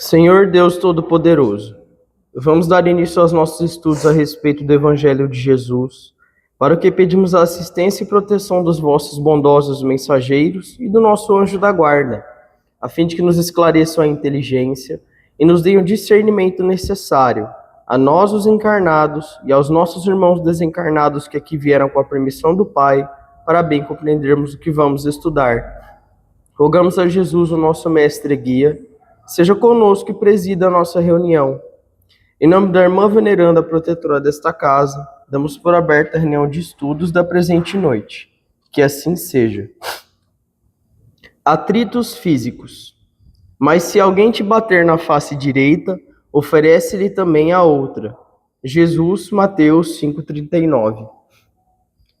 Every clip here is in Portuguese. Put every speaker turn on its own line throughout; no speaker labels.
Senhor Deus Todo-Poderoso, vamos dar início aos nossos estudos a respeito do Evangelho de Jesus, para o que pedimos a assistência e proteção dos vossos bondosos mensageiros e do nosso anjo da guarda, a fim de que nos esclareçam a inteligência e nos deem o discernimento necessário, a nós os encarnados e aos nossos irmãos desencarnados que aqui vieram com a permissão do Pai, para bem compreendermos o que vamos estudar. Rogamos a Jesus, o nosso mestre e guia, seja conosco e presida a nossa reunião. Em nome da irmã veneranda protetora desta casa, damos por aberta a reunião de estudos da presente noite. Que assim seja. Atritos físicos. Mas se alguém te bater na face direita, oferece-lhe também a outra. Jesus, Mateus 5,39.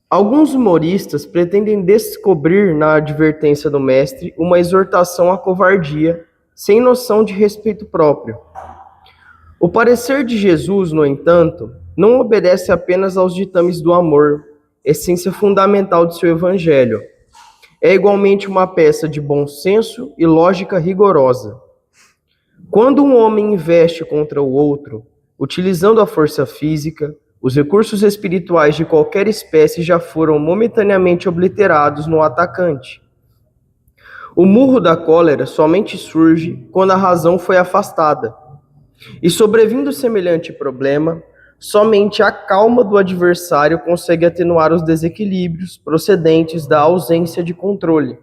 Alguns humoristas pretendem descobrir na advertência do mestre uma exortação à covardia, sem noção de respeito próprio. O parecer de Jesus, no entanto, não obedece apenas aos ditames do amor, essência fundamental de seu evangelho. É igualmente uma peça de bom senso e lógica rigorosa. Quando um homem investe contra o outro, utilizando a força física, os recursos espirituais de qualquer espécie já foram momentaneamente obliterados no atacante. O murro da cólera somente surge quando a razão foi afastada. E sobrevindo semelhante problema, somente a calma do adversário consegue atenuar os desequilíbrios procedentes da ausência de controle.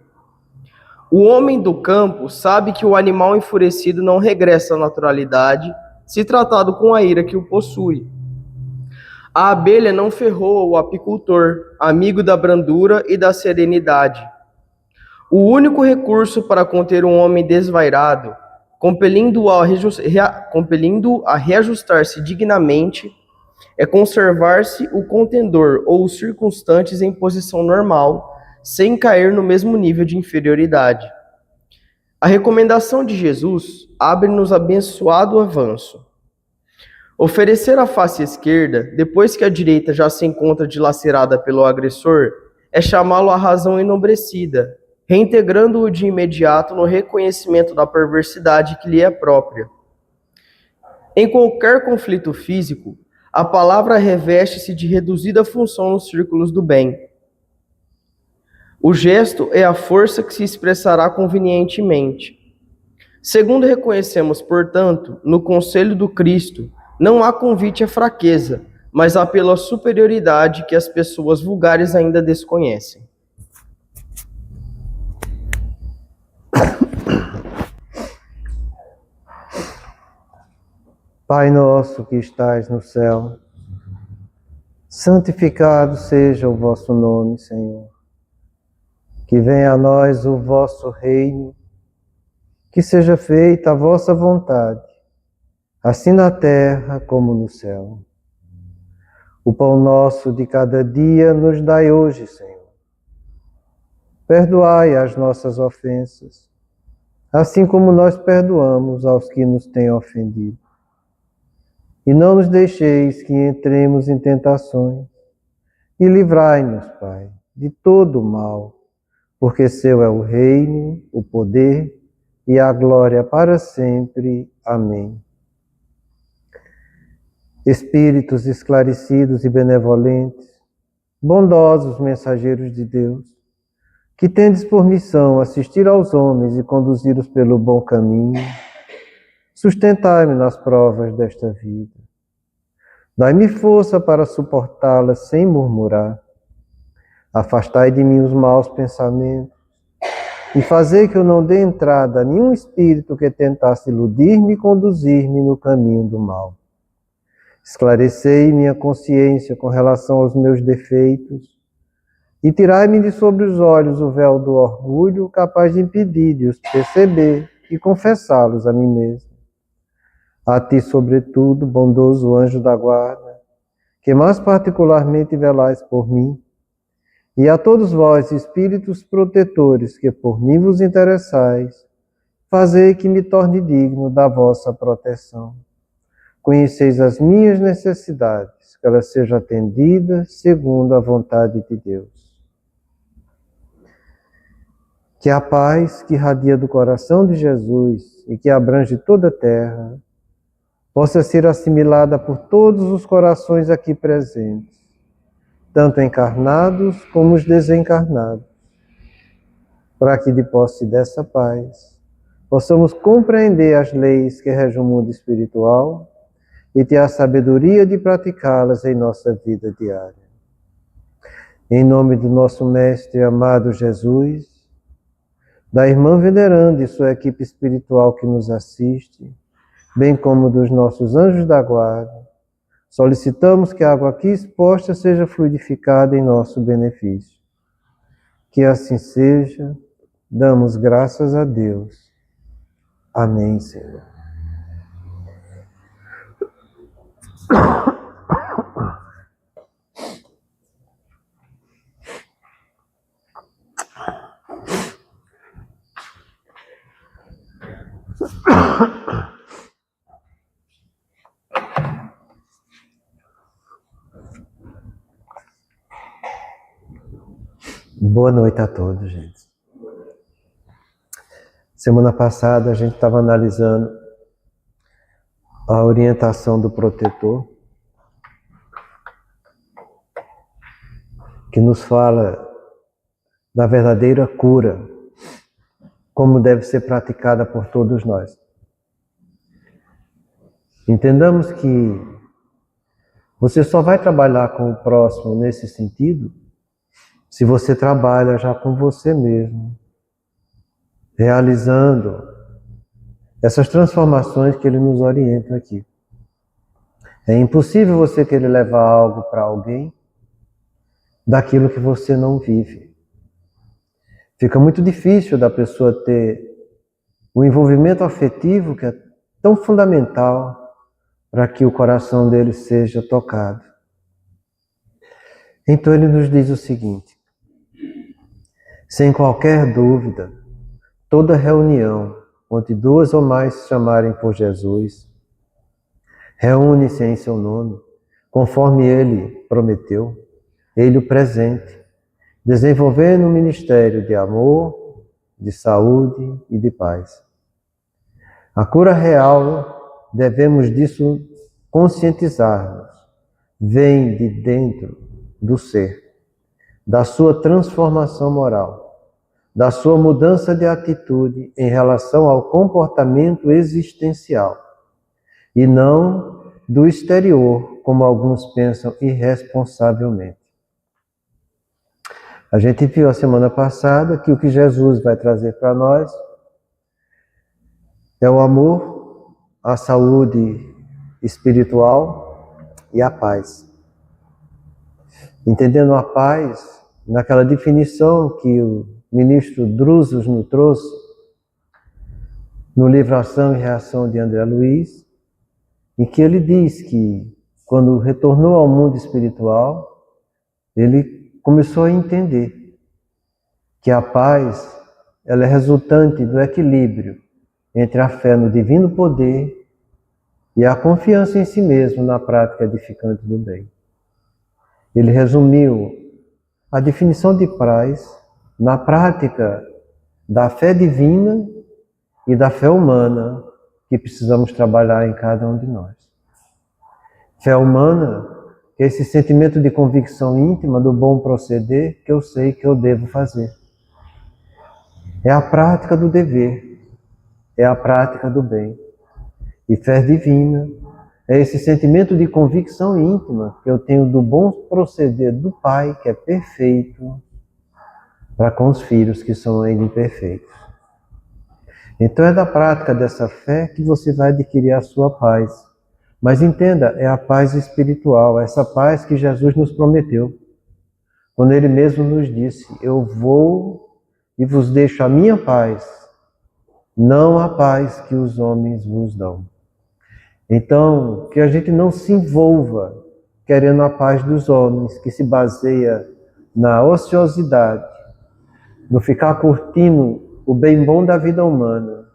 O homem do campo sabe que o animal enfurecido não regressa à naturalidade, se tratado com a ira que o possui. A abelha não ferrou o apicultor, amigo da brandura e da serenidade. O único recurso para conter um homem desvairado, compelindo-o a reajustar-se dignamente, é conservar-se o contendor ou os circunstantes em posição normal, sem cair no mesmo nível de inferioridade. A recomendação de Jesus abre-nos abençoado avanço. Oferecer a face esquerda, depois que a direita já se encontra dilacerada pelo agressor, é chamá-lo à razão enobrecida, reintegrando-o de imediato no reconhecimento da perversidade que lhe é própria. Em qualquer conflito físico, a palavra reveste-se de reduzida função nos círculos do bem. O gesto é a força que se expressará convenientemente. Segundo reconhecemos, portanto, no conselho do Cristo, não há convite à fraqueza, mas apelo à superioridade que as pessoas vulgares ainda desconhecem.
Pai nosso que estais no céu, santificado seja o vosso nome, Senhor. Que venha a nós o vosso reino, que seja feita a vossa vontade, assim na terra como no céu. O pão nosso de cada dia nos dai hoje, Senhor. Perdoai as nossas ofensas, assim como nós perdoamos aos que nos têm ofendido. E não nos deixeis que entremos em tentações, e livrai-nos, Pai, de todo o mal, porque seu é o reino, o poder e a glória para sempre. Amém. Espíritos esclarecidos e benevolentes, bondosos mensageiros de Deus, que tendes por missão assistir aos homens e conduzi-los pelo bom caminho, sustentai-me nas provas desta vida. Dai-me força para suportá-las sem murmurar. Afastai de mim os maus pensamentos e fazei que eu não dê entrada a nenhum espírito que tentasse iludir-me e conduzir-me no caminho do mal. Esclarecei minha consciência com relação aos meus defeitos e tirai-me de sobre os olhos o véu do orgulho capaz de impedir de os perceber e confessá-los a mim mesmo. A ti, sobretudo, bondoso anjo da guarda, que mais particularmente velais por mim, e a todos vós, espíritos protetores, que por mim vos interessais, fazei que me torne digno da vossa proteção. Conheceis as minhas necessidades, que elas sejam atendidas segundo a vontade de Deus. Que a paz que irradia do coração de Jesus e que abrange toda a terra possa ser assimilada por todos os corações aqui presentes, tanto encarnados como os desencarnados, para que de posse dessa paz possamos compreender as leis que regem o mundo espiritual e ter a sabedoria de praticá-las em nossa vida diária. Em nome do nosso Mestre amado Jesus, da irmã veneranda e sua equipe espiritual que nos assiste, bem como dos nossos anjos da guarda, solicitamos que a água aqui exposta seja fluidificada em nosso benefício. Que assim seja, damos graças a Deus. Amém, Senhor. Boa noite a todos, gente. Semana passada a gente estava analisando a orientação do protetor, que nos fala da verdadeira cura, como deve ser praticada por todos nós. Entendamos que você só vai trabalhar com o próximo nesse sentido se você trabalha já com você mesmo, realizando essas transformações que ele nos orienta aqui. É impossível você querer levar algo para alguém daquilo que você não vive. Fica muito difícil da pessoa ter o envolvimento afetivo que é tão fundamental para que o coração dele seja tocado. Então ele nos diz o seguinte: sem qualquer dúvida, toda reunião onde duas ou mais se chamarem por Jesus, reúne-se em seu nome, conforme ele prometeu, ele o presente, desenvolvendo um ministério de amor, de saúde e de paz. A cura real, devemos disso conscientizar-nos, vem de dentro do ser, da sua transformação moral, da sua mudança de atitude em relação ao comportamento existencial, e não do exterior, como alguns pensam irresponsavelmente. A gente viu a semana passada que o que Jesus vai trazer para nós é o amor, a saúde espiritual e a paz. Entendendo a paz naquela definição que o ministro Drusos nos trouxe no livro Ação e Reação de André Luiz, em que ele diz que quando retornou ao mundo espiritual, ele começou a entender que a paz ela é resultante do equilíbrio entre a fé no divino poder e a confiança em si mesmo na prática edificante do bem. Ele resumiu a definição de paz na prática da fé divina e da fé humana que precisamos trabalhar em cada um de nós. Fé humana é esse sentimento de convicção íntima do bom proceder que eu sei que eu devo fazer. É a prática do dever, é a prática do bem. E fé divina é esse sentimento de convicção íntima que eu tenho do bom proceder do Pai, que é perfeito, para com os filhos que são ainda imperfeitos. Então é da prática dessa fé que você vai adquirir a sua paz. Mas entenda, é a paz espiritual, essa paz que Jesus nos prometeu. Quando Ele mesmo nos disse: eu vou e vos deixo a minha paz, não a paz que os homens vos dão. Então, que a gente não se envolva querendo a paz dos homens, que se baseia na ociosidade, no ficar curtindo o bem bom da vida humana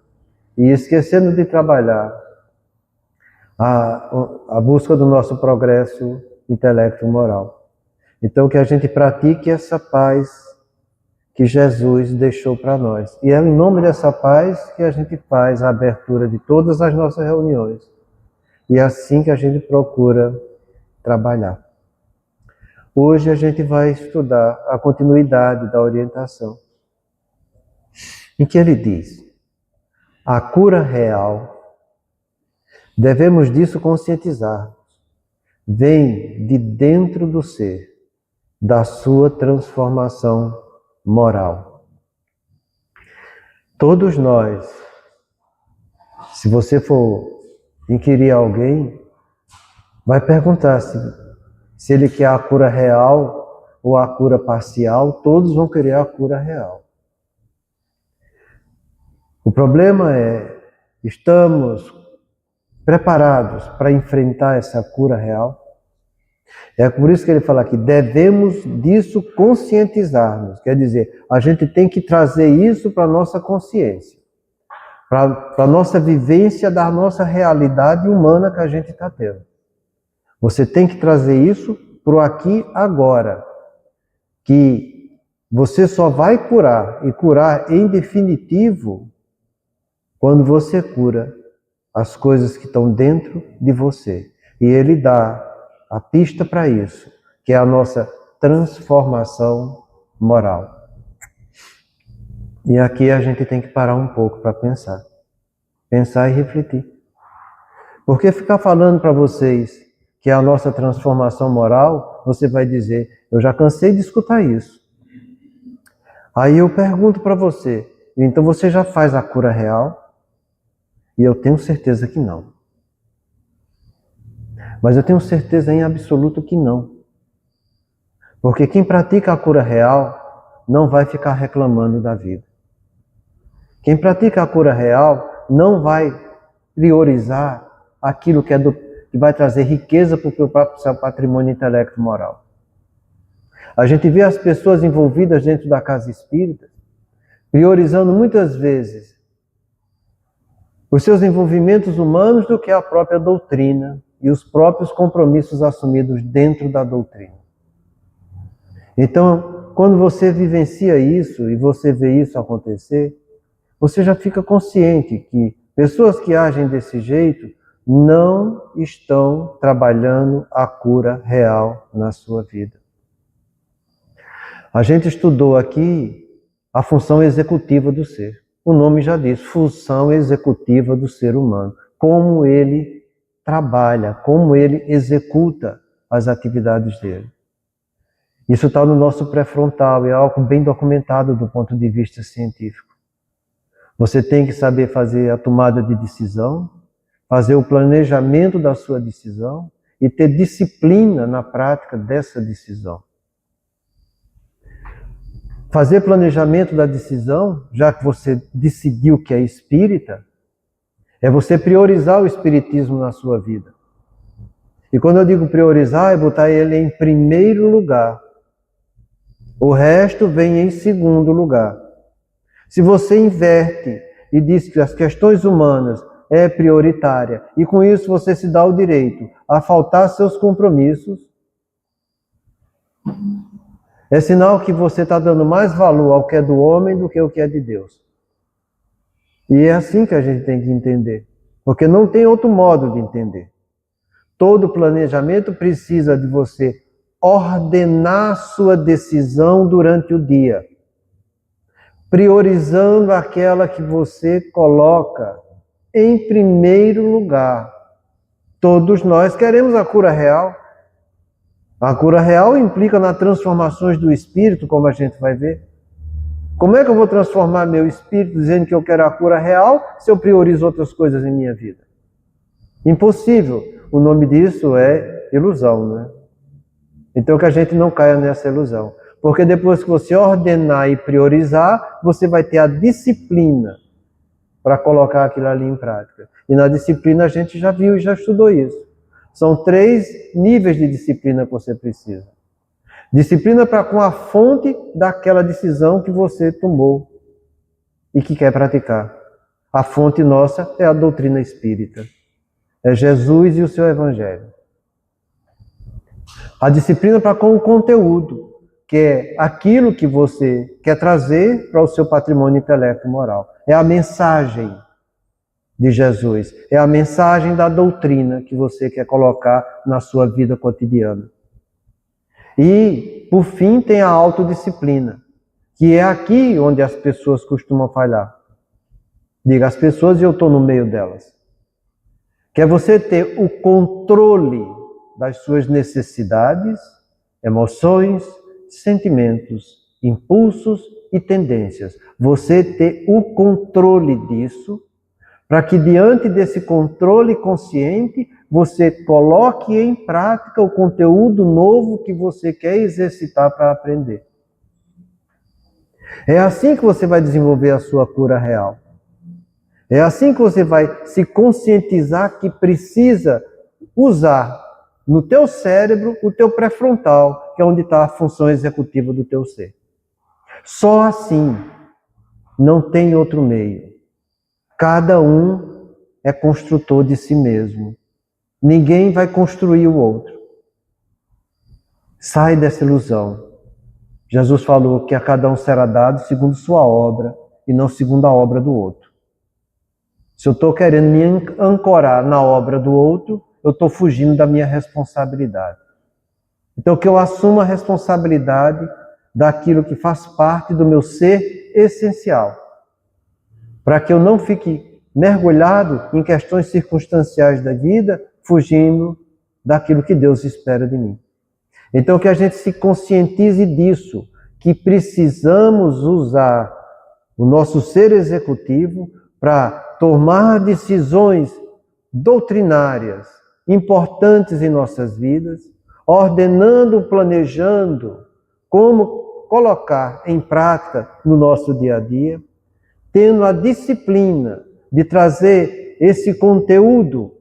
e esquecendo de trabalhar a busca do nosso progresso intelecto-moral. Então, que a gente pratique essa paz que Jesus deixou para nós. E é em nome dessa paz que a gente faz a abertura de todas as nossas reuniões. E é assim que a gente procura trabalhar. Hoje a gente vai estudar a continuidade da orientação, em que ele diz: a cura real, devemos disso conscientizar, vem de dentro do ser, da sua transformação moral. Todos nós, se você for inquirir alguém, vai perguntar se ele quer a cura real ou a cura parcial, todos vão querer a cura real. O problema é, estamos preparados para enfrentar essa cura real? É por isso que ele fala aqui, devemos disso conscientizar-nos. Quer dizer, a gente tem que trazer isso para a nossa consciência, para a nossa vivência da nossa realidade humana que a gente está tendo. Você tem que trazer isso para o aqui agora, que você só vai curar, e curar em definitivo, quando você cura as coisas que estão dentro de você. E ele dá a pista para isso, que é a nossa transformação moral. E aqui a gente tem que parar um pouco para pensar. Pensar e refletir. Porque ficar falando para vocês que é a nossa transformação moral, você vai dizer, eu já cansei de escutar isso. Aí eu pergunto para você, então você já faz a cura real? E eu tenho certeza que não. Mas eu tenho certeza em absoluto que não. Porque quem pratica a cura real não vai ficar reclamando da vida. Quem pratica a cura real não vai priorizar aquilo que vai trazer riqueza para o próprio seu patrimônio intelecto moral. A gente vê as pessoas envolvidas dentro da casa espírita priorizando muitas vezes os seus envolvimentos humanos do que a própria doutrina e os próprios compromissos assumidos dentro da doutrina. Então, quando você vivencia isso e você vê isso acontecer, você já fica consciente que pessoas que agem desse jeito não estão trabalhando a cura real na sua vida. A gente estudou aqui a função executiva do ser. O nome já diz, função executiva do ser humano. Como ele trabalha, como ele executa as atividades dele. Isso está no nosso pré-frontal, é algo bem documentado do ponto de vista científico. Você tem que saber fazer a tomada de decisão, fazer o planejamento da sua decisão e ter disciplina na prática dessa decisão. Fazer planejamento da decisão, já que você decidiu que é espírita, é você priorizar o espiritismo na sua vida. E quando eu digo priorizar, é botar ele em primeiro lugar. O resto vem em segundo lugar. Se você inverte e diz que as questões humanas é prioritária, e com isso você se dá o direito a faltar seus compromissos, é sinal que você está dando mais valor ao que é do homem do que ao que é de Deus. E é assim que a gente tem que entender. Porque não tem outro modo de entender. Todo planejamento precisa de você ordenar sua decisão durante o dia. Priorizando aquela que você coloca em primeiro lugar. Todos nós queremos a cura real. A cura real implica nas transformações do espírito, como a gente vai ver. Como é que eu vou transformar meu espírito dizendo que eu quero a cura real se eu priorizo outras coisas em minha vida? Impossível. O nome disso é ilusão, né? Então que a gente não caia nessa ilusão. Porque depois que você ordenar e priorizar, você vai ter a disciplina para colocar aquilo ali em prática. E na disciplina a gente já viu e já estudou isso. São 3 níveis de disciplina que você precisa. Disciplina para com a fonte daquela decisão que você tomou e que quer praticar. A fonte nossa é a doutrina espírita. É Jesus e o seu evangelho. A disciplina para com o conteúdo, que é aquilo que você quer trazer para o seu patrimônio intelecto moral. É a mensagem de Jesus, é a mensagem da doutrina que você quer colocar na sua vida cotidiana. E, por fim, tem a autodisciplina, que é aqui onde as pessoas costumam falhar. Diga, as pessoas e eu estou no meio delas. Que é você ter o controle das suas necessidades, emoções, sentimentos, impulsos e tendências. Você ter o controle disso, para que diante desse controle consciente, você coloque em prática o conteúdo novo que você quer exercitar para aprender. É assim que você vai desenvolver a sua cura real. É assim que você vai se conscientizar que precisa usar no teu cérebro o teu pré-frontal, que é onde está a função executiva do teu ser. Só assim, não tem outro meio. Cada um é construtor de si mesmo. Ninguém vai construir o outro. Sai dessa ilusão. Jesus falou que a cada um será dado segundo sua obra e não segundo a obra do outro. Se eu estou querendo me ancorar na obra do outro, eu estou fugindo da minha responsabilidade. Então, que eu assuma a responsabilidade daquilo que faz parte do meu ser essencial, para que eu não fique mergulhado em questões circunstanciais da vida, fugindo daquilo que Deus espera de mim. Então, que a gente se conscientize disso, que precisamos usar o nosso ser executivo para tomar decisões doutrinárias importantes em nossas vidas, ordenando, planejando como colocar em prática no nosso dia a dia, tendo a disciplina de trazer esse conteúdo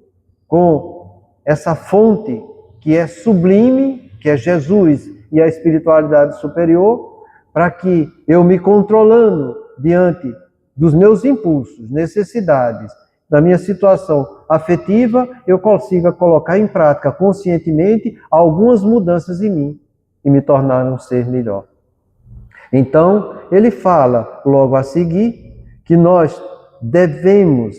com essa fonte que é sublime, que é Jesus e a espiritualidade superior, para que eu me controlando diante dos meus impulsos, necessidades, da minha situação afetiva, eu consiga colocar em prática conscientemente algumas mudanças em mim e me tornar um ser melhor. Então, ele fala logo a seguir que nós devemos,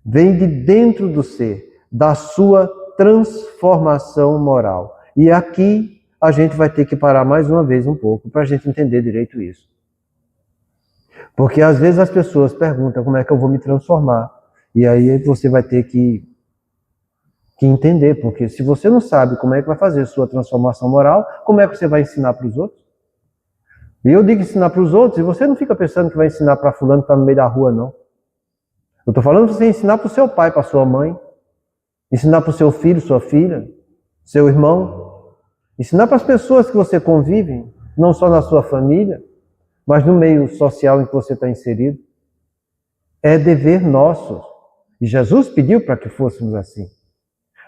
vem de dentro do ser, da sua transformação moral. E aqui a gente vai ter que parar mais uma vez um pouco para a gente entender direito isso. Porque às vezes as pessoas perguntam como é que eu vou me transformar. E aí você vai ter que entender, porque se você não sabe como é que vai fazer sua transformação moral, como é que você vai ensinar para os outros? E eu digo ensinar para os outros, e você não fica pensando que vai ensinar para fulano que está no meio da rua, não. Eu estou falando para você ensinar para o seu pai, para a sua mãe, ensinar para o seu filho, sua filha, seu irmão, ensinar para as pessoas que você convive, não só na sua família, mas no meio social em que você está inserido. É dever nosso. E Jesus pediu para que fôssemos assim.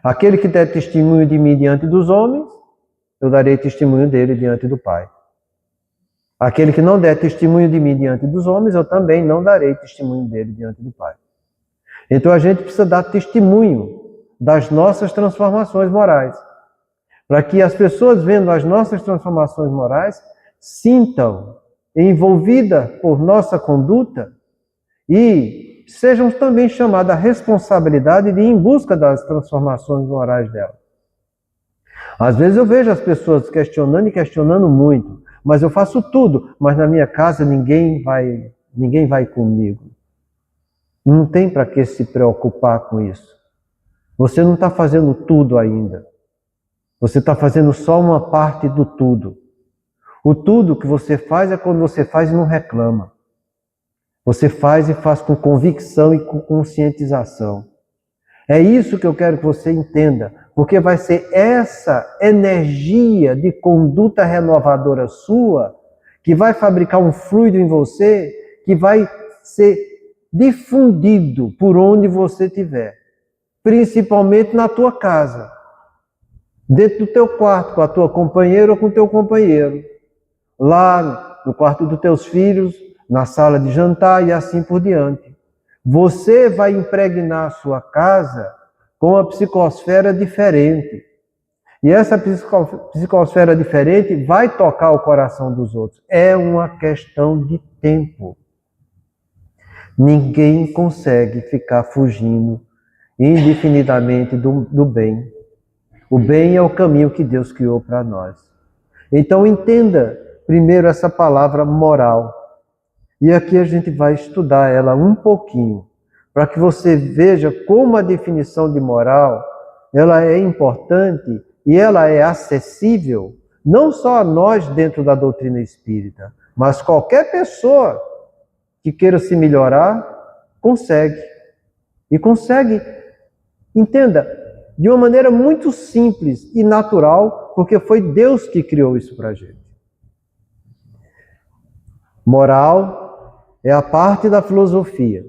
Aquele que der testemunho de mim diante dos homens, eu darei testemunho dele diante do Pai. Aquele que não der testemunho de mim diante dos homens, eu também não darei testemunho dele diante do Pai. Então a gente precisa dar testemunho das nossas transformações morais, para que as pessoas vendo as nossas transformações morais sintam envolvida por nossa conduta e sejam também chamadas à responsabilidade de ir em busca das transformações morais dela. Às vezes eu vejo as pessoas questionando e questionando muito, mas eu faço tudo, mas na minha casa ninguém vai comigo. Não tem para que se preocupar com isso. Você não está fazendo tudo ainda. Você está fazendo só uma parte do tudo. O tudo que você faz é quando você faz e não reclama. Você faz e faz com convicção e com conscientização. É isso que eu quero que você entenda, porque vai ser essa energia de conduta renovadora sua que vai fabricar um fluido em você que vai ser difundido por onde você estiver, principalmente na tua casa, dentro do teu quarto, com a tua companheira ou com o teu companheiro, lá no quarto dos teus filhos, na sala de jantar e assim por diante. Você vai impregnar a sua casa com uma psicosfera diferente. E essa psicosfera diferente vai tocar o coração dos outros. É uma questão de tempo. Ninguém consegue ficar fugindo indefinidamente do bem. O bem é o caminho que Deus criou para nós. Então entenda primeiro essa palavra moral. E aqui a gente vai estudar ela um pouquinho, para que você veja como a definição de moral, ela é importante e ela é acessível, não só a nós dentro da doutrina espírita, mas qualquer pessoa que queira se melhorar, consegue. E consegue, entenda, de uma maneira muito simples e natural, porque foi Deus que criou isso para a gente. Moral é a parte da filosofia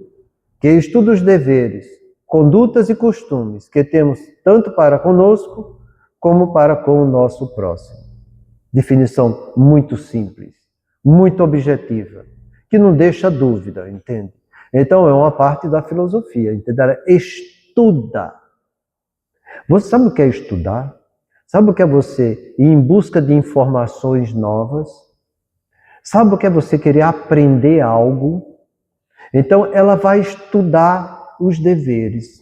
que estuda os deveres, condutas e costumes que temos tanto para conosco como para com o nosso próximo. Definição muito simples, muito objetiva, que não deixa dúvida, entende? Então é uma parte da filosofia, entende? Ela estuda. Você sabe o que é estudar? Sabe o que é você ir em busca de informações novas? Sabe o que é você querer aprender algo? Então ela vai estudar os deveres.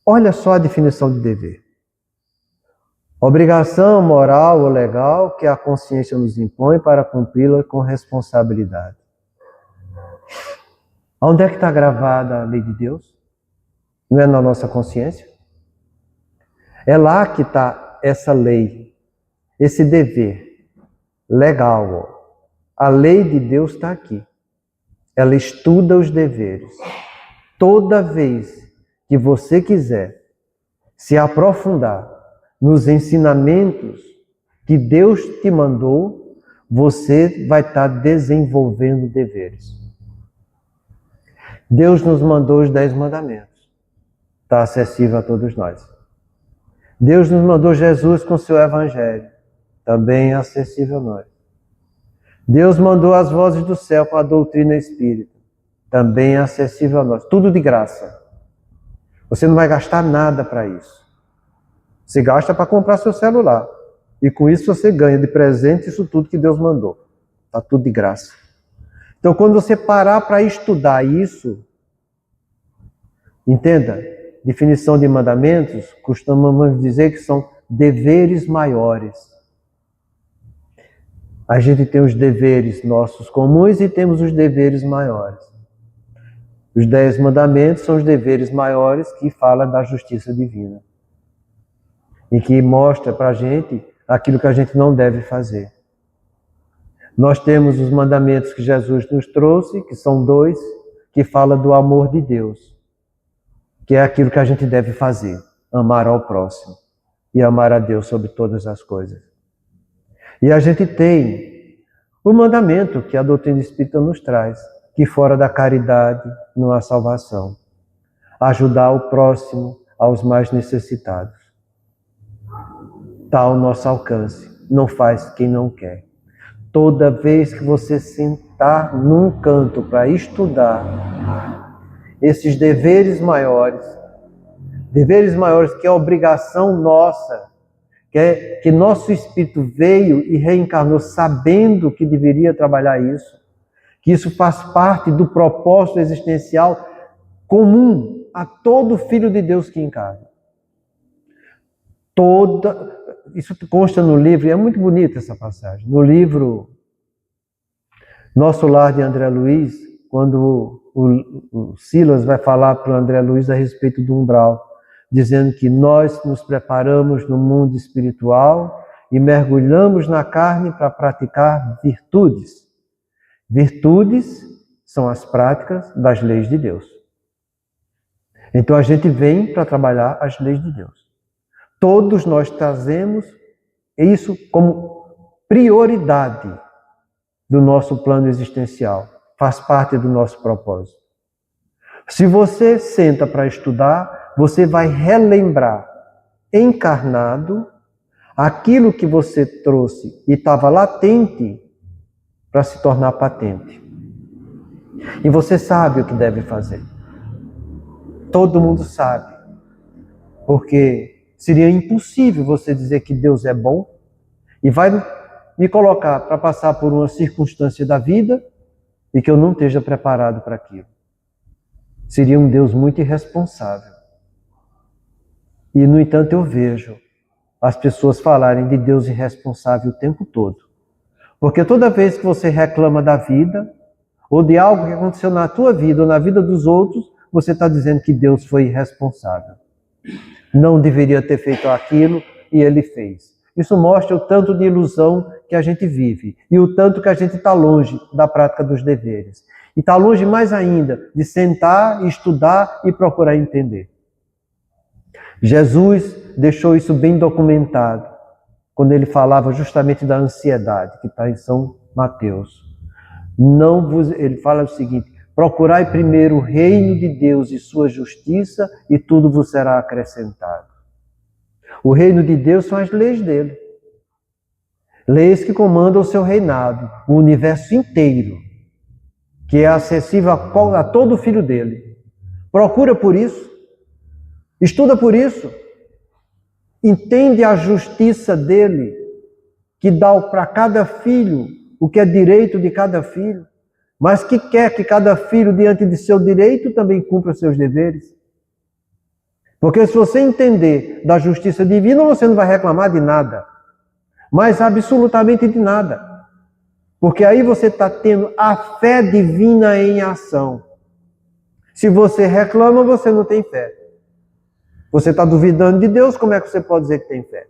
Olha só a definição de dever. Obrigação moral ou legal que a consciência nos impõe para cumpri-la com responsabilidade. Onde é que está gravada a lei de Deus? Não é na nossa consciência? É lá que está essa lei, esse dever legal. A lei de Deus está aqui. Ela estuda os deveres. Toda vez que você quiser se aprofundar nos ensinamentos que Deus te mandou, você vai estar desenvolvendo deveres. Deus nos mandou os 10 mandamentos. Está acessível a todos nós. Deus nos mandou Jesus com seu evangelho. Também é acessível a nós. Deus mandou as vozes do céu com a doutrina espírita. Também é acessível a nós. Tudo de graça. Você não vai gastar nada para isso. Você gasta para comprar seu celular. E com isso você ganha de presente isso tudo que Deus mandou. Está tudo de graça. Então quando você parar para estudar isso, entenda, definição de mandamentos, costumamos dizer que são deveres maiores. A gente tem os deveres nossos comuns e temos os deveres maiores. Os 10 mandamentos são os deveres maiores que falam da justiça divina. E que mostra para a gente aquilo que a gente não deve fazer. Nós temos os mandamentos que Jesus nos trouxe, que são 2, que falam do amor de Deus, que é aquilo que a gente deve fazer, amar ao próximo e amar a Deus sobre todas as coisas. E a gente tem o mandamento que a doutrina espírita nos traz, que fora da caridade não há salvação. Ajudar o próximo aos mais necessitados. Está ao nosso alcance. Não faz quem não quer. Toda vez que você sentar num canto para estudar esses deveres maiores que é obrigação nossa, que nosso espírito veio e reencarnou sabendo que deveria trabalhar isso, que isso faz parte do propósito existencial comum a todo filho de Deus que encarna. Isso consta no livro, e é muito bonita essa passagem, no livro Nosso Lar de André Luiz, quando o Silas vai falar para o André Luiz a respeito do umbral, dizendo que nós nos preparamos no mundo espiritual e mergulhamos na carne para praticar virtudes. Virtudes são as práticas das leis de Deus. Então a gente vem para trabalhar as leis de Deus. Todos nós trazemos isso como prioridade do nosso plano existencial. Faz parte do nosso propósito. Se você senta para estudar, você vai relembrar, encarnado, aquilo que você trouxe e estava latente para se tornar patente. E você sabe o que deve fazer. Todo mundo sabe. Porque seria impossível você dizer que Deus é bom e vai me colocar para passar por uma circunstância da vida e que eu não esteja preparado para aquilo. Seria um Deus muito irresponsável. E, no entanto, eu vejo as pessoas falarem de Deus irresponsável o tempo todo. Porque toda vez que você reclama da vida, ou de algo que aconteceu na tua vida ou na vida dos outros, você está dizendo que Deus foi irresponsável. Não deveria ter feito aquilo e ele fez. Isso mostra o tanto de ilusão que a gente vive e o tanto que a gente está longe da prática dos deveres. E está longe mais ainda de sentar, estudar e procurar entender. Jesus deixou isso bem documentado quando ele falava justamente da ansiedade, que está em São Mateus. Ele fala o seguinte: procurai primeiro o reino de Deus e sua justiça, e tudo vos será acrescentado. O reino de Deus são as leis dele. Leis que comandam o seu reinado, o universo inteiro, que é acessível a todo filho dele. Procura por isso, estuda por isso, entende a justiça dele, que dá para cada filho o que é direito de cada filho, mas que quer que cada filho, diante de seu direito, também cumpra seus deveres. Porque se você entender da justiça divina, você não vai reclamar de nada, mas absolutamente de nada. Porque aí você está tendo a fé divina em ação. Se você reclama, você não tem fé. Você está duvidando de Deus, como é que você pode dizer que tem fé?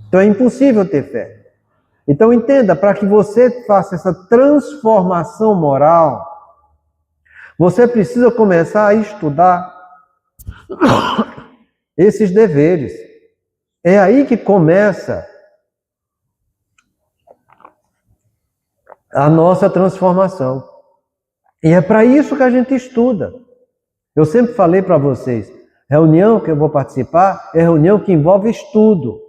Então é impossível ter fé. Então entenda, para que você faça essa transformação moral, você precisa começar a estudar esses deveres. É aí que começa a nossa transformação. E é para isso que a gente estuda. Eu sempre falei para vocês, reunião que eu vou participar é reunião que envolve estudo.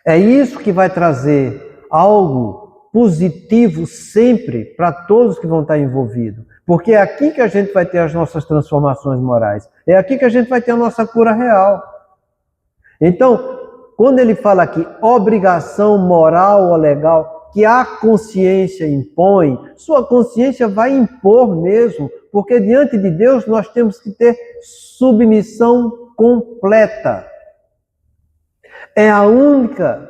É isso que vai trazer algo positivo sempre para todos que vão estar envolvidos. Porque é aqui que a gente vai ter as nossas transformações morais. É aqui que a gente vai ter a nossa cura real. Então, quando ele fala aqui, obrigação moral ou legal, que a consciência impõe, sua consciência vai impor mesmo, porque diante de Deus nós temos que ter submissão completa. É a única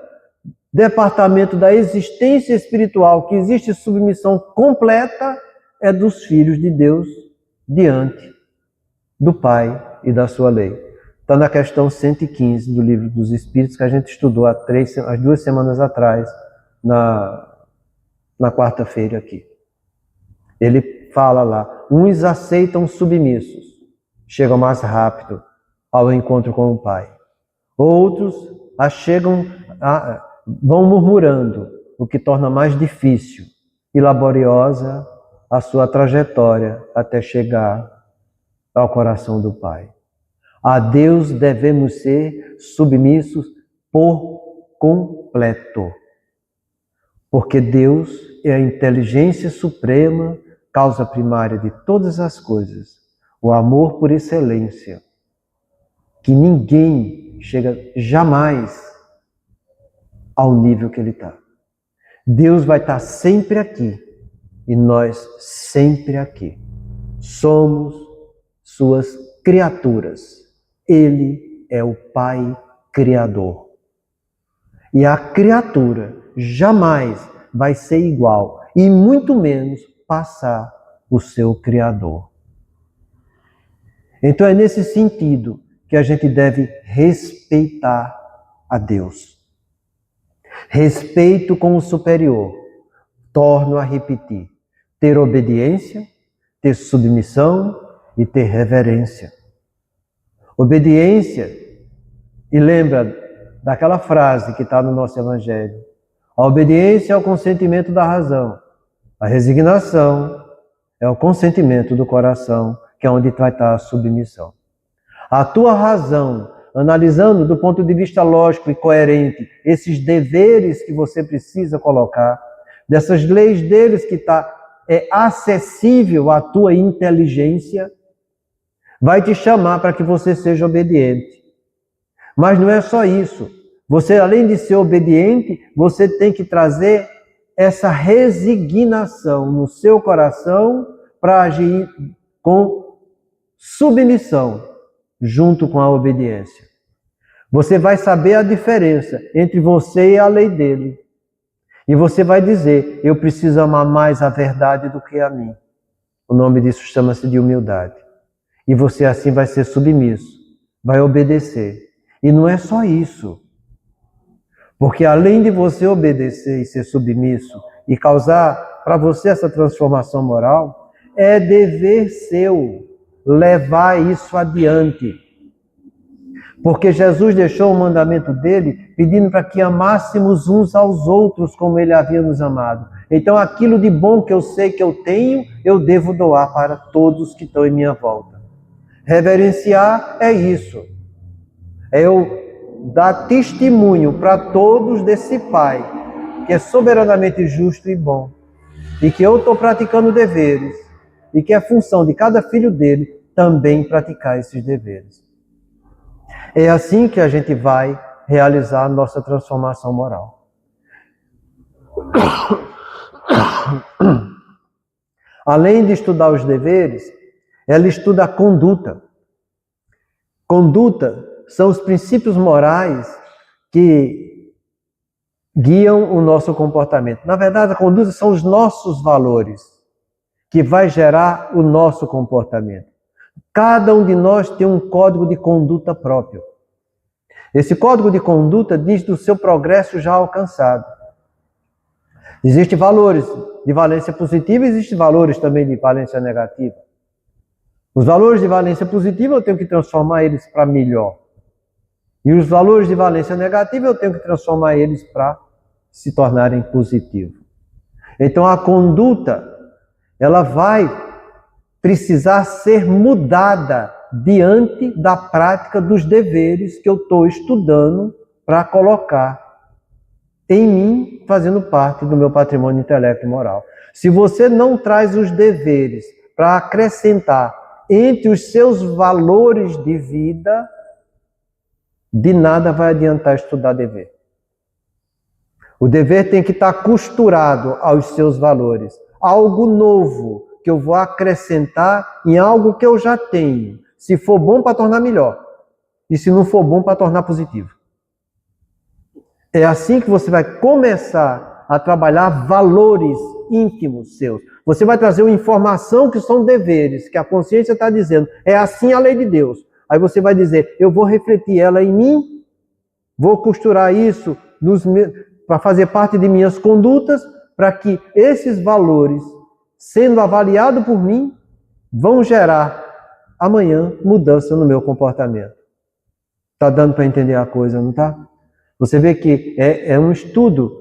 departamento da existência espiritual que existe submissão completa, é dos filhos de Deus diante do Pai e da sua lei. Está na questão 115 do Livro dos Espíritos, que a gente estudou há 2 semanas atrás, na quarta-feira aqui. Ele fala lá, uns aceitam submissos, chegam mais rápido ao encontro com o Pai. Outros vão murmurando, o que torna mais difícil e laboriosa a sua trajetória até chegar ao coração do Pai. A Deus devemos ser submissos por completo, porque Deus é a inteligência suprema, causa primária de todas as coisas, o amor por excelência, que ninguém chega jamais ao nível que ele está. Deus vai estar sempre aqui e nós sempre aqui. Somos suas criaturas. Ele é o Pai Criador. E a criatura jamais vai ser igual e muito menos passar o seu Criador. Então é nesse sentido que a gente deve respeitar a Deus. Respeito com o superior. Torno a repetir. Ter obediência, ter submissão e ter reverência. Obediência, e lembra daquela frase que está no nosso Evangelho. A obediência é o consentimento da razão. A resignação é o consentimento do coração, que é onde vai estar a submissão. A tua razão, analisando do ponto de vista lógico e coerente esses deveres que você precisa colocar, dessas leis deles que é acessível à tua inteligência, vai te chamar para que você seja obediente. Mas não é só isso. Você, além de ser obediente, você tem que trazer essa resignação no seu coração para agir com submissão junto com a obediência. Você vai saber a diferença entre você e a lei dele. E você vai dizer, eu preciso amar mais a verdade do que a mim. O nome disso chama-se de humildade. E você assim vai ser submisso, vai obedecer. E não é só isso. Porque além de você obedecer e ser submisso e causar para você essa transformação moral, é dever seu levar isso adiante. Porque Jesus deixou o mandamento dele pedindo para que amássemos uns aos outros como ele havia nos amado. Então aquilo de bom que eu sei que eu tenho, eu devo doar para todos que estão em minha volta. Reverenciar é isso. É eu dar testemunho para todos desse Pai, que é soberanamente justo e bom, e que eu estou praticando deveres, e que é função de cada filho dele também praticar esses deveres. É assim que a gente vai realizar a nossa transformação moral. Além de estudar os deveres, ela estuda a conduta. Conduta são os princípios morais que guiam o nosso comportamento. Na verdade, a conduta são os nossos valores que vai gerar o nosso comportamento. Cada um de nós tem um código de conduta próprio. Esse código de conduta diz do seu progresso já alcançado. Existem valores de valência positiva e existem valores também de valência negativa. Os valores de valência positiva eu tenho que transformar eles para melhor. E os valores de valência negativa eu tenho que transformar eles para se tornarem positivos. Então a conduta, ela vai precisar ser mudada diante da prática dos deveres que eu estou estudando para colocar em mim, fazendo parte do meu patrimônio intelecto e moral. Se você não traz os deveres para acrescentar entre os seus valores de vida, de nada vai adiantar estudar dever. O dever tem que estar costurado aos seus valores. Algo novo que eu vou acrescentar em algo que eu já tenho. Se for bom, para tornar melhor. E se não for bom, para tornar positivo. É assim que você vai começar a trabalhar valores íntimos seus. Você vai trazer uma informação que são deveres, que a consciência está dizendo. É assim a lei de Deus. Aí você vai dizer, eu vou refletir ela em mim, vou costurar isso para fazer parte de minhas condutas, para que esses valores, sendo avaliados por mim, vão gerar amanhã mudança no meu comportamento. Está dando para entender a coisa, não está? Você vê que é um estudo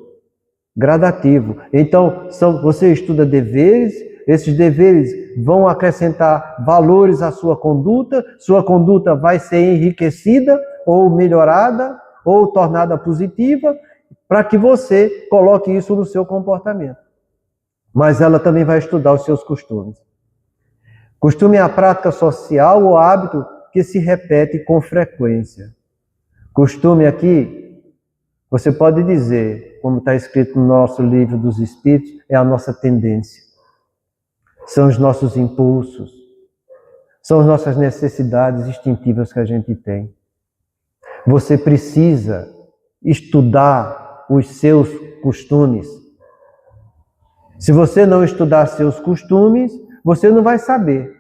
gradativo. Então, você estuda deveres, esses deveres vão acrescentar valores à sua conduta vai ser enriquecida ou melhorada ou tornada positiva, para que você coloque isso no seu comportamento. Mas ela também vai estudar os seus costumes. Costume é a prática social ou hábito que se repete com frequência. Costume aqui, você pode dizer, como está escrito no nosso livro dos Espíritos, é a nossa tendência. São os nossos impulsos, são as nossas necessidades instintivas que a gente tem. Você precisa estudar os seus costumes. Se você não estudar seus costumes, você não vai saber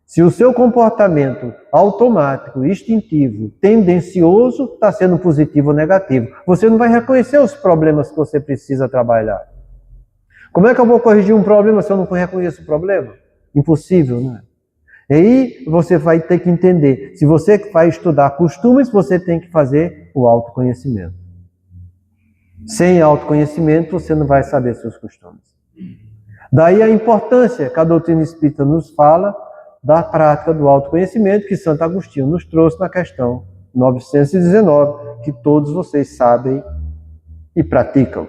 se o seu comportamento automático, instintivo, tendencioso está sendo positivo ou negativo. Você não vai reconhecer os problemas que você precisa trabalhar. Como é que eu vou corrigir um problema se eu não reconheço o problema? Impossível, não é? E aí você vai ter que entender, se você vai estudar costumes, você tem que fazer o autoconhecimento. Sem autoconhecimento, você não vai saber seus costumes. Daí a importância que a doutrina espírita nos fala da prática do autoconhecimento, que Santo Agostinho nos trouxe na questão 919, que todos vocês sabem e praticam.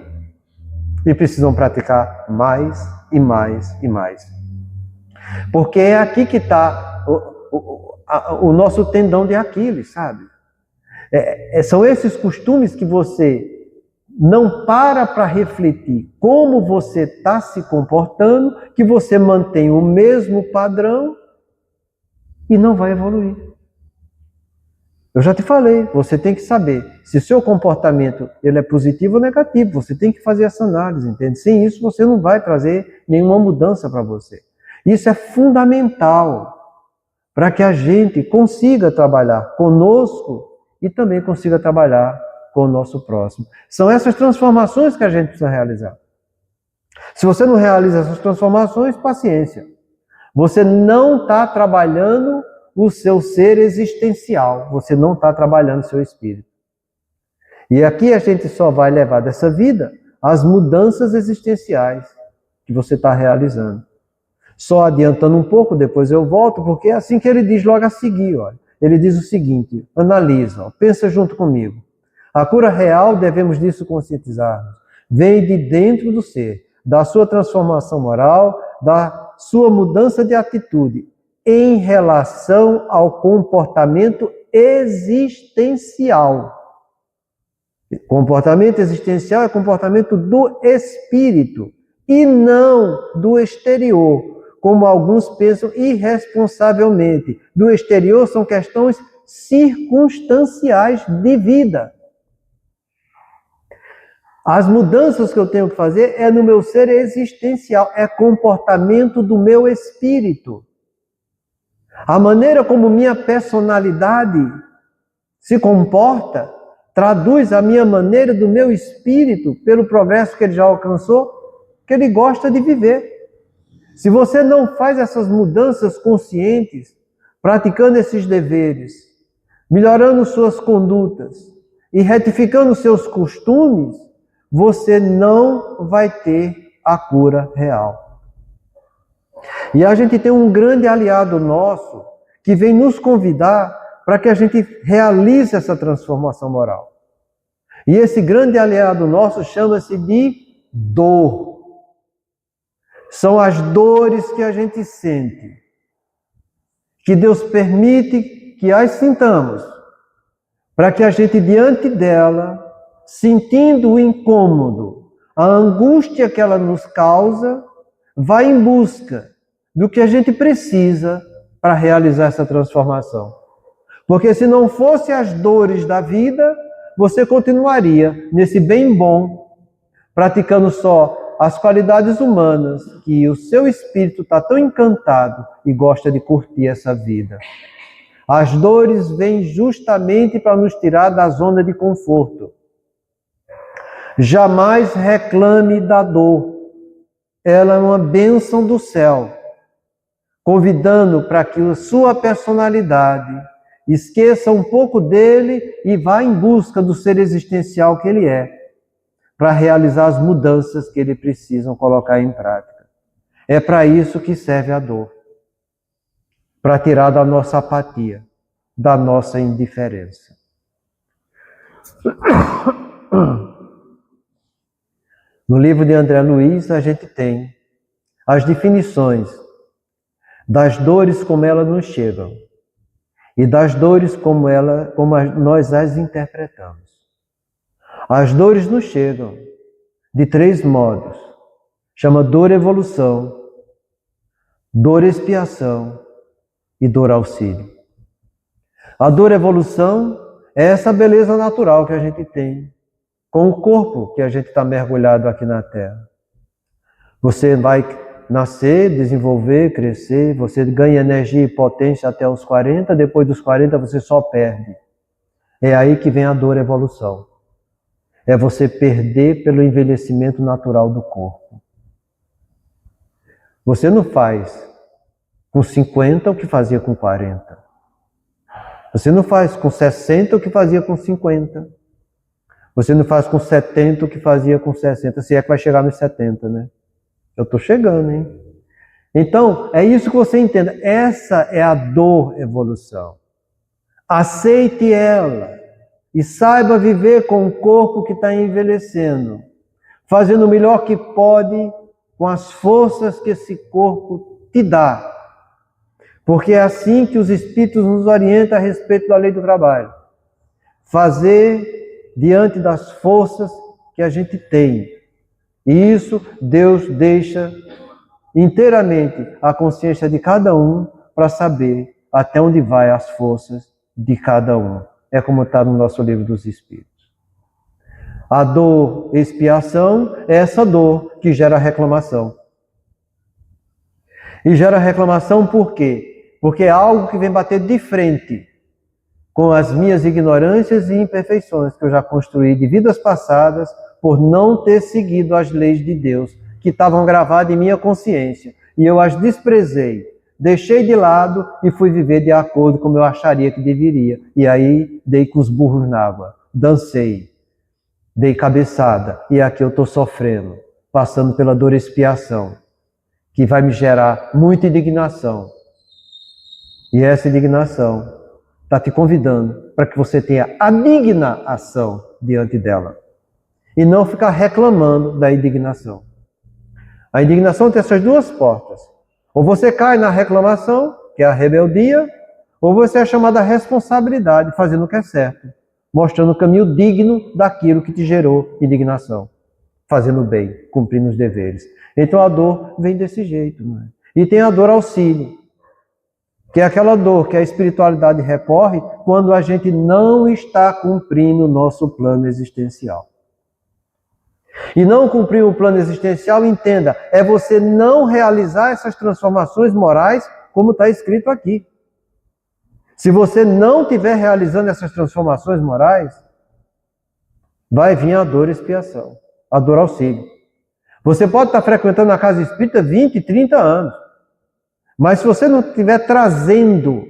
E precisam praticar mais e mais e mais. Porque é aqui que está o nosso tendão de Aquiles, sabe? São esses costumes que você não para refletir como você está se comportando, que você mantém o mesmo padrão e não vai evoluir. Eu já te falei, você tem que saber se o seu comportamento ele é positivo ou negativo. Você tem que fazer essa análise, entende? Sem isso, você não vai trazer nenhuma mudança para você. Isso é fundamental para que a gente consiga trabalhar conosco e também consiga trabalhar com o nosso próximo. São essas transformações que a gente precisa realizar. Se você não realiza essas transformações, paciência. Você não está trabalhando o seu ser existencial, você não está trabalhando o seu espírito. E aqui a gente só vai levar dessa vida as mudanças existenciais que você está realizando. Só adiantando um pouco, depois eu volto, porque é assim que ele diz logo a seguir. Olha. Ele diz o seguinte, analisa, pensa junto comigo. A cura real, devemos disso conscientizar-nos, vem de dentro do ser, da sua transformação moral, da sua mudança de atitude em relação ao comportamento existencial. Comportamento existencial é comportamento do espírito e não do exterior, como alguns pensam irresponsavelmente. Do exterior são questões circunstanciais de vida. As mudanças que eu tenho que fazer é no meu ser existencial, é comportamento do meu espírito. A maneira como minha personalidade se comporta traduz a minha maneira do meu espírito, pelo progresso que ele já alcançou, que ele gosta de viver. Se você não faz essas mudanças conscientes, praticando esses deveres, melhorando suas condutas e retificando seus costumes, você não vai ter a cura real. E a gente tem um grande aliado nosso que vem nos convidar para que a gente realize essa transformação moral. E esse grande aliado nosso chama-se de dor. São as dores que a gente sente, que Deus permite que as sintamos, para que a gente, diante dela, sentindo o incômodo, a angústia que ela nos causa, vá em busca do que a gente precisa para realizar essa transformação. Porque se não fosse as dores da vida, você continuaria nesse bem bom, praticando só as qualidades humanas, que o seu espírito está tão encantado e gosta de curtir essa vida. As dores vêm justamente para nos tirar da zona de conforto. Jamais reclame da dor. Ela é uma bênção do céu, convidando para que a sua personalidade esqueça um pouco dele e vá em busca do ser existencial que ele é, para realizar as mudanças que ele precisa colocar em prática. É para isso que serve a dor, para tirar da nossa apatia, da nossa indiferença. No livro de André Luiz, a gente tem as definições das dores como elas nos chegam e das dores como nós as interpretamos. As dores nos chegam de 3 modos. Chama dor evolução, dor expiação e dor auxílio. A dor evolução é essa beleza natural que a gente tem com o corpo que a gente está mergulhado aqui na Terra. Você vai nascer, desenvolver, crescer, você ganha energia e potência até os 40, depois dos 40 você só perde. É aí que vem a dor evolução. É você perder pelo envelhecimento natural do corpo. Você não faz com 50 o que fazia com 40. Você não faz com 60 o que fazia com 50. Você não faz com 70 o que fazia com 60, se é que vai chegar nos 70, né? Eu estou chegando, hein? Então, é isso que você entenda. Essa é a dor evolução. Aceite ela e saiba viver com o corpo que está envelhecendo, fazendo o melhor que pode com as forças que esse corpo te dá. Porque é assim que os Espíritos nos orientam a respeito da lei do trabalho. Fazer diante das forças que a gente tem. E isso Deus deixa inteiramente a consciência de cada um para saber até onde vai as forças de cada um. É como está no nosso livro dos Espíritos. A dor expiação é essa dor que gera reclamação. E gera reclamação por quê? Porque é algo que vem bater de frente com as minhas ignorâncias e imperfeições que eu já construí de vidas passadas por não ter seguido as leis de Deus que estavam gravadas em minha consciência. E eu as desprezei, deixei de lado e fui viver de acordo com como eu acharia que deveria. E aí dei com os burros na água, dancei, dei cabeçada. E aqui eu estou sofrendo, passando pela dor expiação, que vai me gerar muita indignação. E essa indignação está te convidando para que você tenha a digna ação diante dela. E não ficar reclamando da indignação. A indignação tem essas duas portas. Ou você cai na reclamação, que é a rebeldia, ou você é chamado à responsabilidade, fazendo o que é certo, mostrando o caminho digno daquilo que te gerou indignação, fazendo o bem, cumprindo os deveres. Então a dor vem desse jeito, não é? E tem a dor auxílio, que é aquela dor que a espiritualidade recorre quando a gente não está cumprindo o nosso plano existencial. E não cumprir o plano existencial, entenda, é você não realizar essas transformações morais como está escrito aqui. Se você não estiver realizando essas transformações morais, vai vir a dor expiação, a dor auxílio. Você pode estar frequentando a casa espírita 20, 30 anos, mas se você não estiver trazendo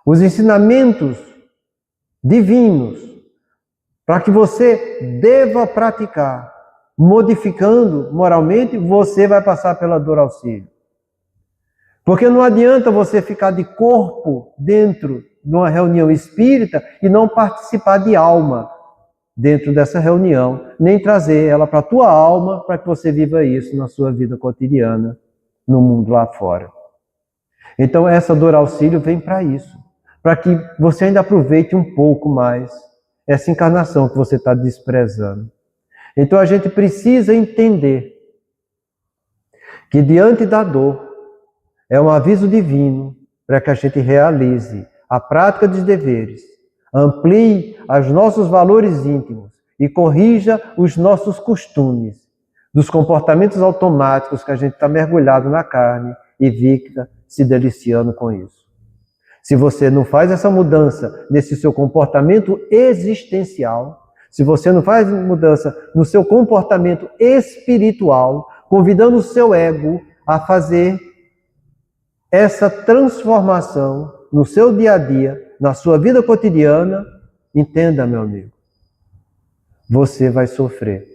os ensinamentos divinos para que você deva praticar, modificando moralmente, você vai passar pela dor auxílio. Porque não adianta você ficar de corpo dentro de uma reunião espírita e não participar de alma dentro dessa reunião, nem trazer ela para a tua alma para que você viva isso na sua vida cotidiana, no mundo lá fora. Então essa dor auxílio vem para isso, para que você ainda aproveite um pouco mais essa encarnação que você está desprezando. Então a gente precisa entender que diante da dor é um aviso divino para que a gente realize a prática dos deveres, amplie os nossos valores íntimos e corrija os nossos costumes, dos comportamentos automáticos que a gente está mergulhado na carne e fica se deliciando com isso. Se você não faz essa mudança nesse seu comportamento existencial, se você não faz mudança no seu comportamento espiritual, convidando o seu ego a fazer essa transformação no seu dia a dia, na sua vida cotidiana, entenda, meu amigo, você vai sofrer.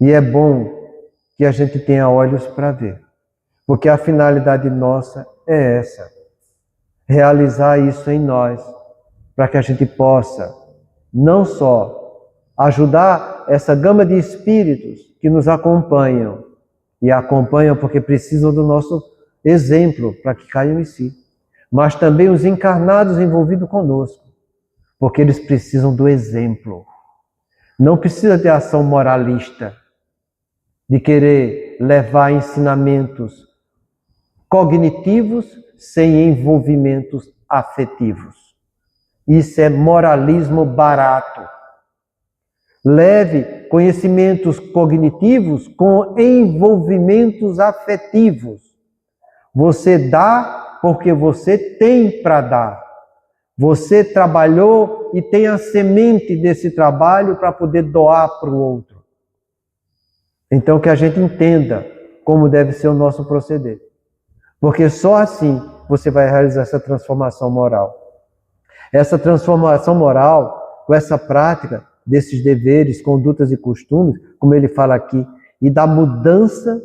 E é bom que a gente tenha olhos para ver, porque a finalidade nossa é essa. Realizar isso em nós, para que a gente possa não só ajudar essa gama de espíritos que nos acompanham, e acompanham porque precisam do nosso exemplo para que caiam em si, mas também os encarnados envolvidos conosco, porque eles precisam do exemplo. Não precisa ter ação moralista, de querer levar ensinamentos cognitivos sem envolvimentos afetivos. Isso é moralismo barato. Leve conhecimentos cognitivos com envolvimentos afetivos. Você dá porque você tem para dar. Você trabalhou e tem a semente desse trabalho para poder doar para o outro. Então que a gente entenda como deve ser o nosso proceder. Porque só assim você vai realizar essa transformação moral. Essa transformação moral, com essa prática desses deveres, condutas e costumes, como ele fala aqui, e da mudança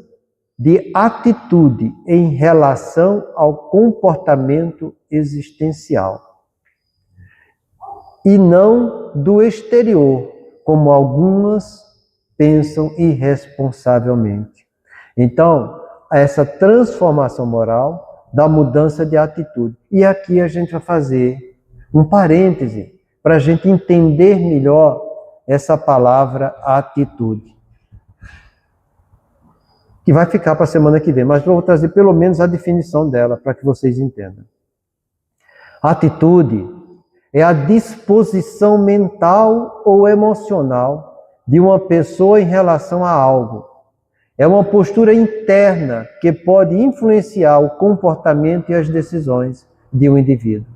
de atitude em relação ao comportamento existencial. E não do exterior, como algumas pensam irresponsavelmente. Então, essa transformação moral da mudança de atitude. E aqui a gente vai fazer um parêntese para a gente entender melhor essa palavra atitude, que vai ficar para a semana que vem, mas vou trazer pelo menos a definição dela para que vocês entendam. Atitude é a disposição mental ou emocional de uma pessoa em relação a algo. É uma postura interna que pode influenciar o comportamento e as decisões de um indivíduo.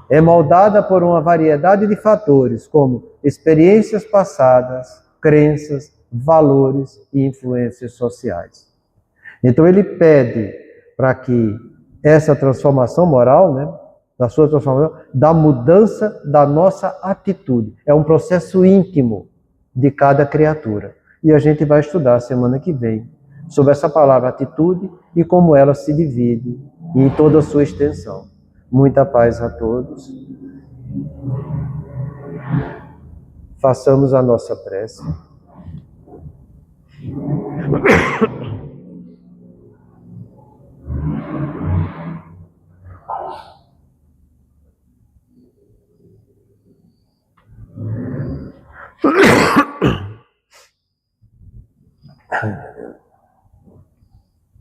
É moldada por uma variedade de fatores, como experiências passadas, crenças, valores e influências sociais. Então ele pede para que essa transformação moral, da sua transformação, da mudança da nossa atitude. É um processo íntimo de cada criatura. E a gente vai estudar semana que vem sobre essa palavra atitude e como ela se divide em toda a sua extensão. Muita paz a todos. Façamos a nossa prece.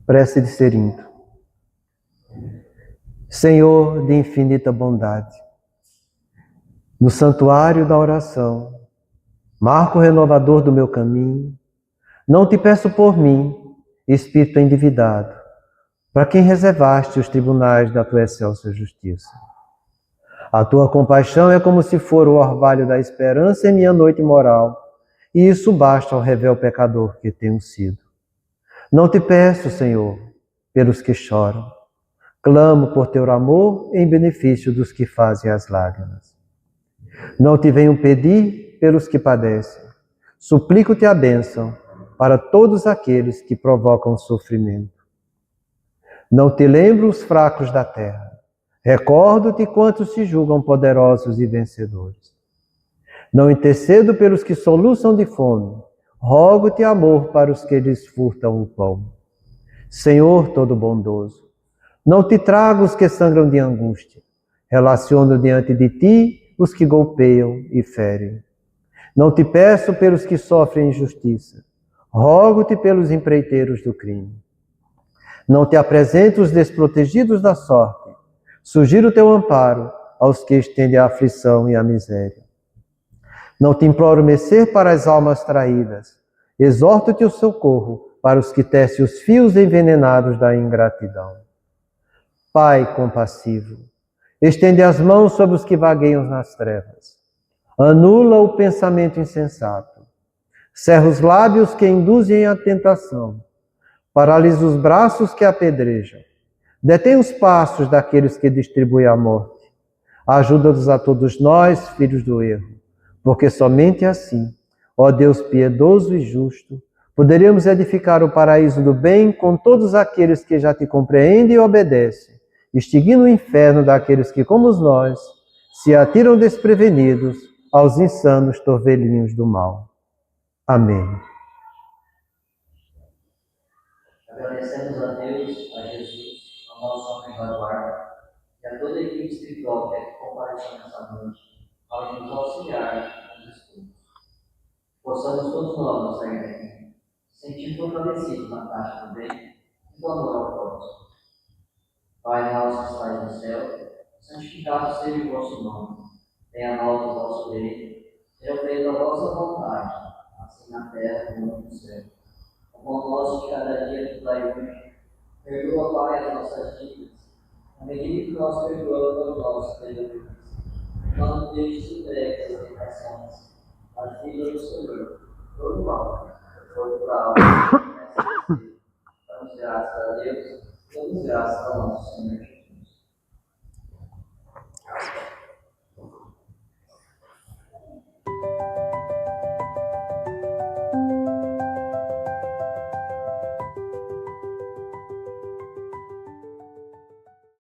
Prece de Cerinto. Senhor de infinita bondade, no santuário da oração, marco renovador do meu caminho, não te peço por mim, espírito endividado, para quem reservaste os tribunais da tua excelsa justiça. A tua compaixão é como se for o orvalho da esperança em minha noite moral, e isso basta ao revel pecador que tenho sido. Não te peço, Senhor, pelos que choram, clamo por teu amor em benefício dos que fazem as lágrimas. Não te venho pedir pelos que padecem, suplico-te a bênção para todos aqueles que provocam sofrimento. Não te lembro os fracos da terra, recordo-te quantos se julgam poderosos e vencedores. Não intercedo pelos que soluçam de fome, rogo-te amor para os que lhes furtam o pão. Senhor todo bondoso, não te trago os que sangram de angústia, relaciono diante de ti os que golpeiam e ferem. Não te peço pelos que sofrem injustiça, rogo-te pelos empreiteiros do crime. Não te apresento os desprotegidos da sorte, sugiro o teu amparo aos que estendem a aflição e a miséria. Não te imploro mercê para as almas traídas, exorto-te o socorro para os que tecem os fios envenenados da ingratidão. Pai compassivo, estende as mãos sobre os que vagueiam nas trevas. Anula o pensamento insensato. Cerra os lábios que induzem à tentação. Paralisa os braços que apedrejam. Detém os passos daqueles que distribuem a morte. Ajuda-nos a todos nós, filhos do erro, porque somente assim, ó Deus piedoso e justo, poderíamos edificar o paraíso do bem com todos aqueles que já te compreendem e obedecem, extinguindo o inferno daqueles que, como nós, se atiram desprevenidos aos insanos torvelinhos do mal. Amém.
Agradecemos a Deus, a Jesus, ao nosso homem baluarte, e a toda a equipe espiritual que aqui compareceu nessa noite, para nos auxiliar nos estudos. Possamos todos nós nos sair daqui, sentindo fortalecidos na prática do bem e do amor ao próximo. Pai nosso que estais no céu, santificado seja o vosso nome. Venha a nós o vosso reino, seja feita a vossa vontade, assim na terra como no céu. O pão nosso de cada dia nos dai hoje. Perdoa, Pai, as nossas dívidas, na medida que nós perdoamos aos nossos devedores. Não nos deixes entregues às tentações, mas livra-nos do Senhor, todo mal, todo alma, damos graças a Deus, damos graças ao nosso Senhor.